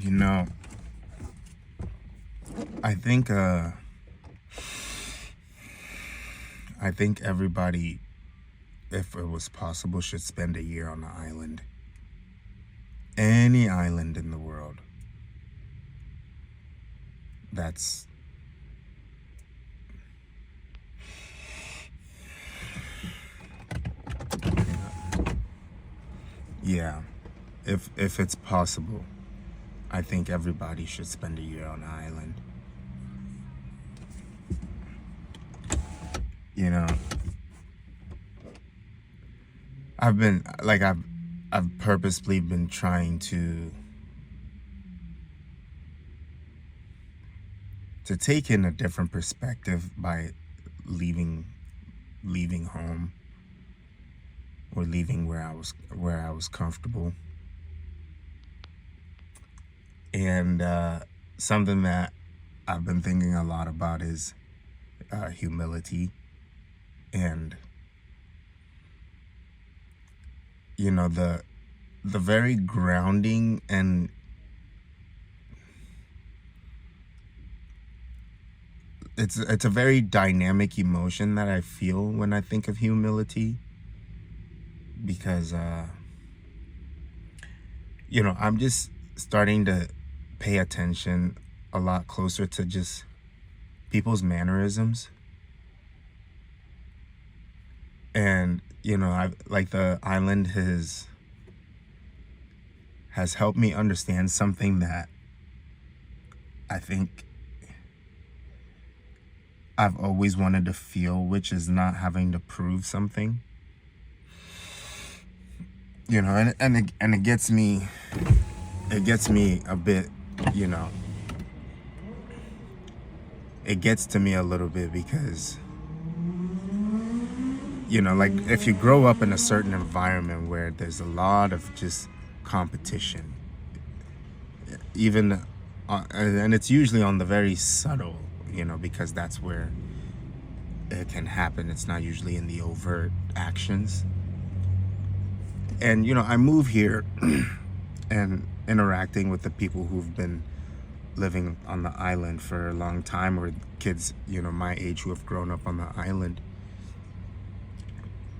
You know, I think I think everybody, if it was possible, should spend a year on the island. Any island in the world. That's yeah. If it's possible, I think everybody should spend a year on the island. You know, I've purposely been trying to take in a different perspective by leaving leaving home, or leaving where I was comfortable. And something that I've been thinking a lot about is humility. And the very grounding, and it's a very dynamic emotion that I feel when I think of humility, because I'm just starting to pay attention a lot closer to just people's mannerisms. And I like the island has helped me understand something that I think I've always wanted to feel, which is not having to prove something. And it gets me a bit, you know it gets to me a little bit, because like, if you grow up in a certain environment where there's a lot of just competition, even and it's usually on the very subtle, because that's where it can happen. It's not usually in the overt actions. And I move here and interacting with the people who've been living on the island for a long time, or kids my age who have grown up on the island.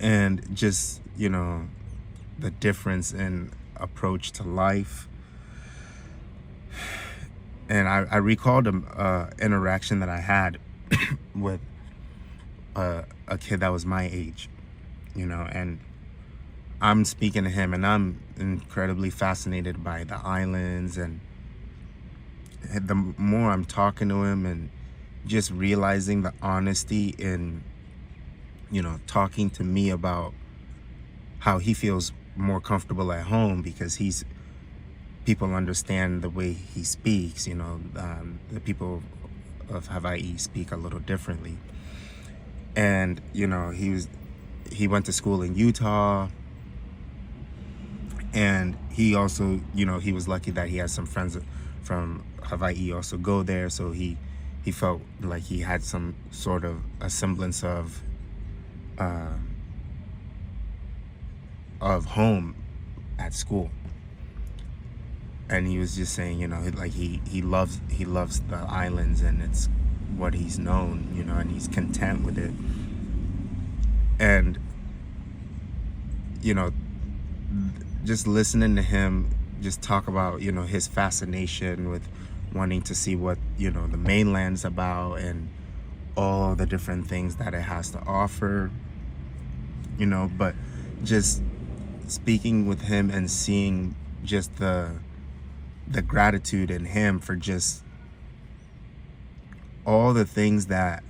And just the difference in approach to life. And I recalled an interaction that I had with a kid that was my age, and I'm speaking to him, and I'm incredibly fascinated by the islands. And the more I'm talking to him, and just realizing the honesty in talking to me about how he feels more comfortable at home, because people understand the way he speaks. The people of Hawaii speak a little differently. And he went to school in Utah, and he also he was lucky that he had some friends from Hawaii also go there, so he felt like he had some sort of a semblance of home at school. And he was just saying, like, he loves the islands, and it's what he's known, and he's content with it. And just listening to him just talk about his fascination with wanting to see what the mainland's about, and all the different things that it has to offer, but just speaking with him and seeing just the gratitude in him for just all the things that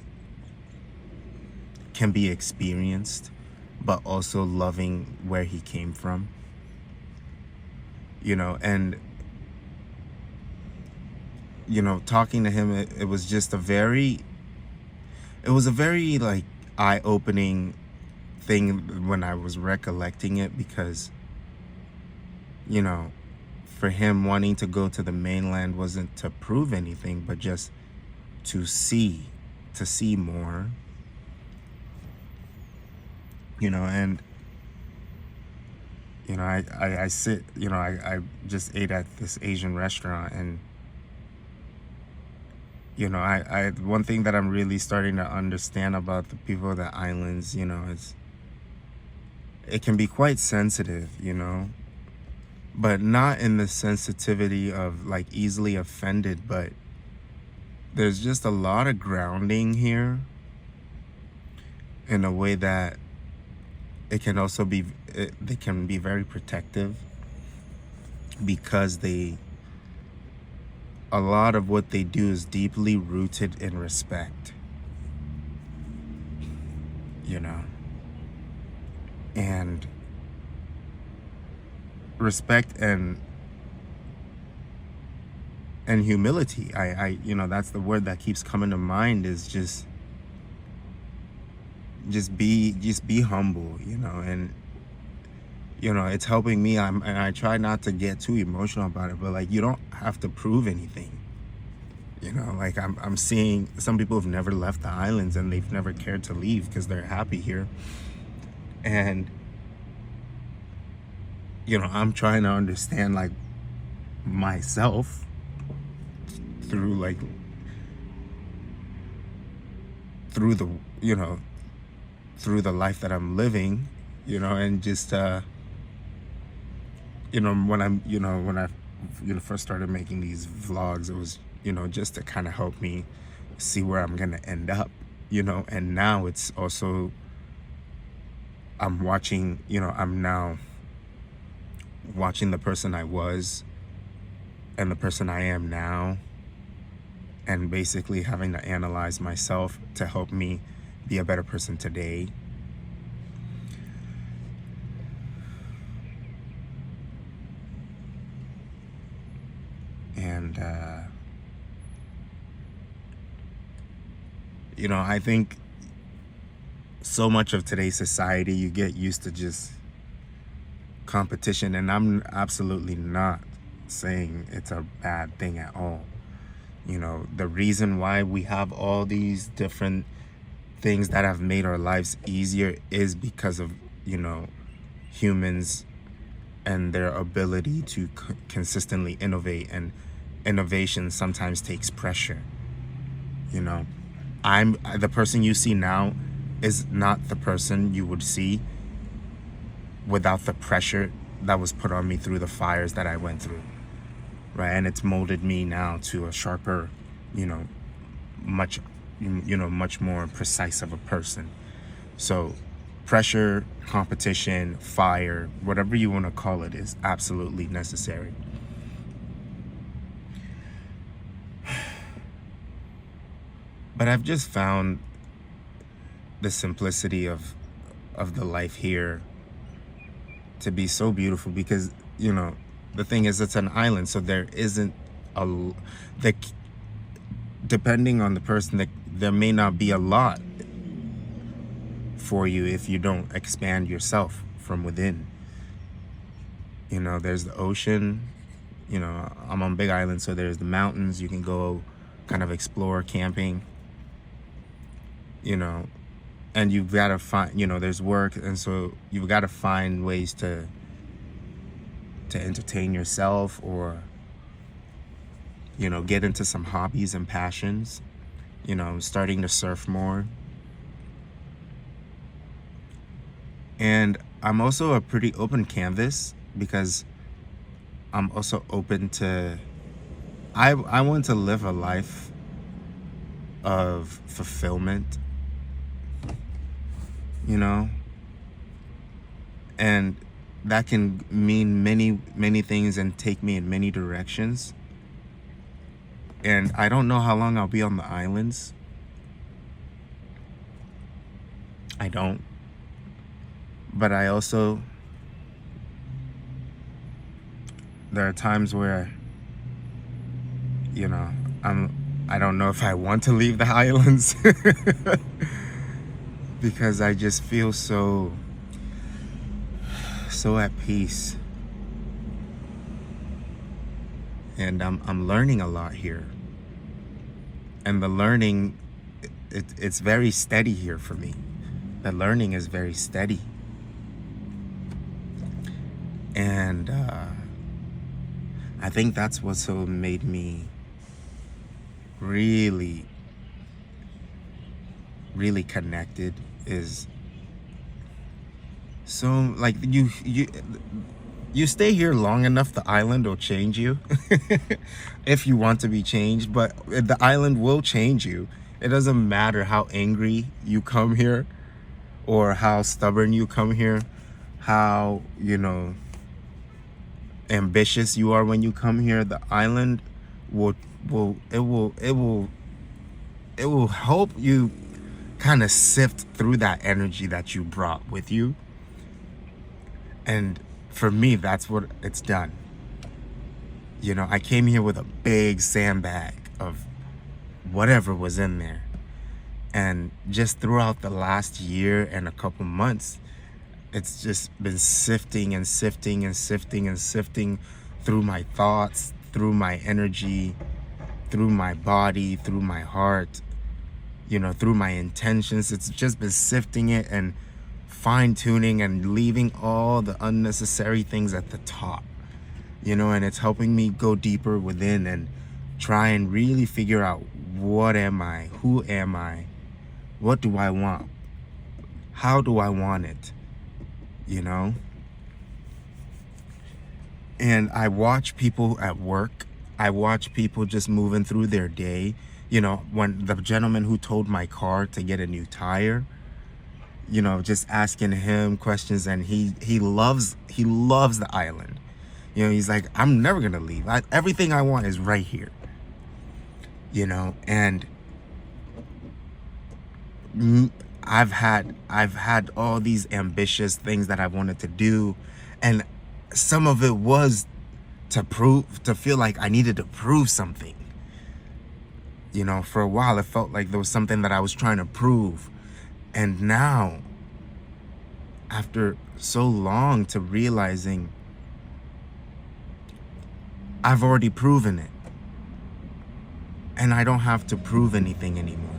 can be experienced, but also loving where he came from, and talking to him, it was just it was a very, like, eye-opening thing when I was recollecting it, because for him, wanting to go to the mainland wasn't to prove anything, but just to see more, and I sit, I just ate at this Asian restaurant, and one thing that I'm really starting to understand about the people of the islands, is it can be quite sensitive, but not in the sensitivity of like easily offended, but there's just a lot of grounding here in a way that it can also be, they can be very protective, because a lot of what they do is deeply rooted in respect, and respect and humility. That's the word that keeps coming to mind, is just be humble, and it's helping me. And I try not to get too emotional about it, but like, you don't have to prove anything. Like I'm seeing some people have never left the islands, and they've never cared to leave because they're happy here. And I'm trying to understand like myself through the through the life that I'm living, and just when I first started making these vlogs, it was just to kind of help me see where I'm gonna end up, and now it's also, I'm now watching the person I was and the person I am now, and basically having to analyze myself to help me be a better person today. And I think so much of today's society, you get used to just competition, and I'm absolutely not saying it's a bad thing at all. The reason why we have all these different things that have made our lives easier is because of humans and their ability to consistently innovate, and innovation sometimes takes pressure. The person you see now is not the person you would see without the pressure that was put on me through the fires that I went through, right? And it's molded me now to a sharper, much more precise of a person. So pressure, competition, fire, whatever you want to call it, is absolutely necessary. But I've just found the simplicity of the life here to be so beautiful, because the thing is, it's an island, so there isn't depending on the person, there may not be a lot for you if you don't expand yourself from within. There's the ocean, I'm on Big Island, so there's the mountains. You can go kind of explore, camping, and you've got to find, there's work, and so you've got to find ways to entertain yourself, or get into some hobbies and passions. Starting to surf more. And I'm also a pretty open canvas, because I'm also open to, I want to live a life of fulfillment, and that can mean many things and take me in many directions. And I don't know how long I'll be on the islands. I don't. But I also, there are times where, I don't know if I want to leave the islands because I just feel so at peace. And I'm learning a lot here. And the learning, it's very steady here for me. The learning is very steady. And I think that's what so made me really, really connected. Is so like you stay here long enough, the island will change you. If you want to be changed, but the island will change you. It doesn't matter how angry you come here or how stubborn you come here, how, ambitious you are when you come here. The island will it will help you kind of sift through that energy that you brought with you. And for me, that's what it's done. I came here with a big sandbag of whatever was in there. And just throughout the last year and a couple months, it's just been sifting and sifting and sifting and sifting through my thoughts, through my energy, through my body, through my heart, through my intentions. It's just been sifting it and fine-tuning and leaving all the unnecessary things at the top, and it's helping me go deeper within and try and really figure out, what am I? Who am I? What do I want? How do I want it? And I watch people at work. I watch people just moving through their day. When the gentleman who towed my car to get a new tire, just asking him questions, and he loves the island. He's like, I'm never gonna leave. Everything I want is right here. And I've had all these ambitious things that I wanted to do, and some of it was to feel like I needed to prove something. For a while it felt like there was something that I was trying to prove. And now, after so long, to realizing I've already proven it, and I don't have to prove anything anymore.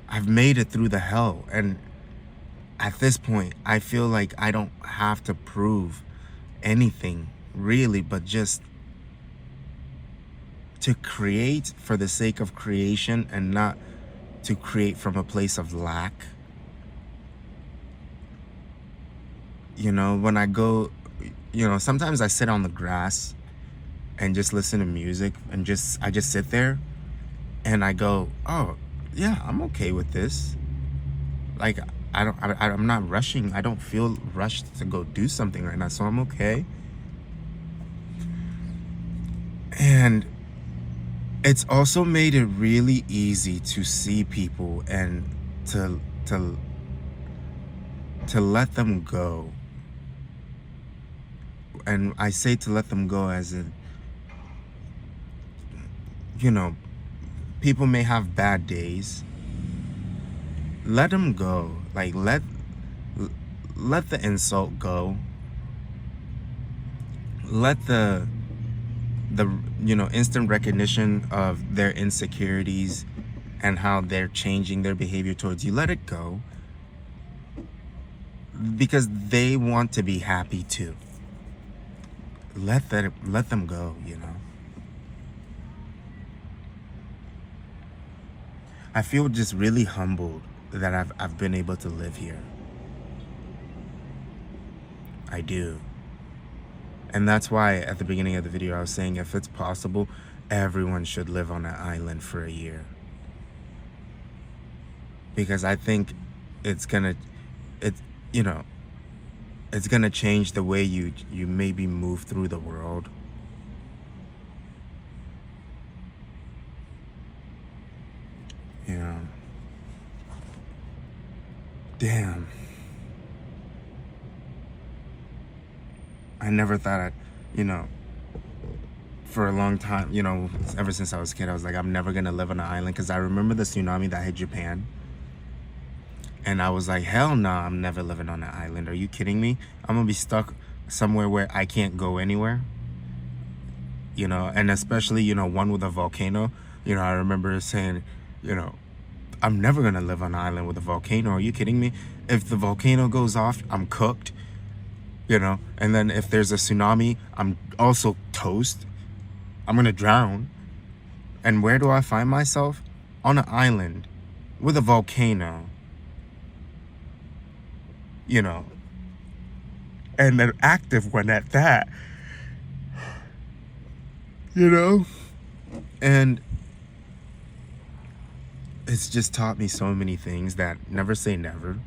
I've made it through the hell, and at this point I feel like I don't have to prove anything really, but just to create for the sake of creation, and not to create from a place of lack. When I go, sometimes I sit on the grass and just listen to music, and I just sit there and I go, oh yeah, I'm okay with this. Like, I'm not rushing. I don't feel rushed to go do something right now, so I'm okay. And it's also made it really easy to see people and to let them go. And I say to let them go as in, people may have bad days. Let them go. Like, let the insult go. Let the instant recognition of their insecurities and how they're changing their behavior towards you, let it go. Because they want to be happy too. Let them go, I feel just really humbled that I've been able to live here. I do. And that's why at the beginning of the video I was saying, if it's possible, everyone should live on an island for a year. Because I think it's gonna change the way you maybe move through the world. Damn. I never thought for a long time, ever since I was a kid, I was like, I'm never gonna live on an island, because I remember the tsunami that hit Japan. And I was like, hell no, I'm never living on an island. Are you kidding me? I'm gonna be stuck somewhere where I can't go anywhere. And especially, one with a volcano. I remember saying, I'm never gonna live on an island with a volcano. Are you kidding me? If the volcano goes off, I'm cooked, you know? And then if there's a tsunami, I'm also toast. I'm gonna drown. And where do I find myself? On an island with a volcano, you know, and an active one at that, you know? And it's just taught me so many things that never say never,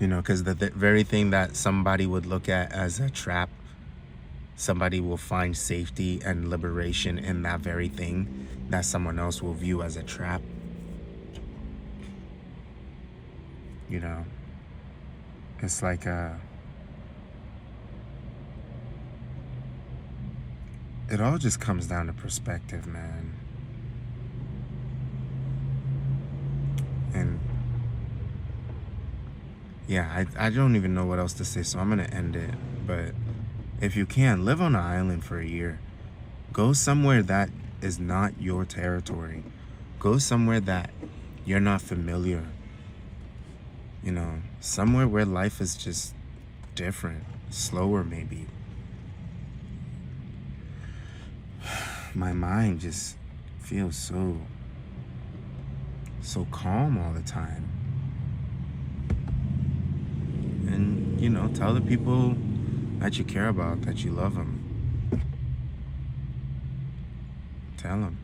you know, because the very thing that somebody would look at as a trap, somebody will find safety and liberation in that very thing that someone else will view as a trap, you know. It's like it all just comes down to perspective, man. And yeah, I don't even know what else to say, so I'm gonna end it. But if you can, live on an island for a year. Go somewhere that is not your territory. Go somewhere that you're not familiar. You know, somewhere where life is just different, slower maybe. My mind just feels so calm all the time. And, you know, tell the people that you care about, that you love them. Tell them.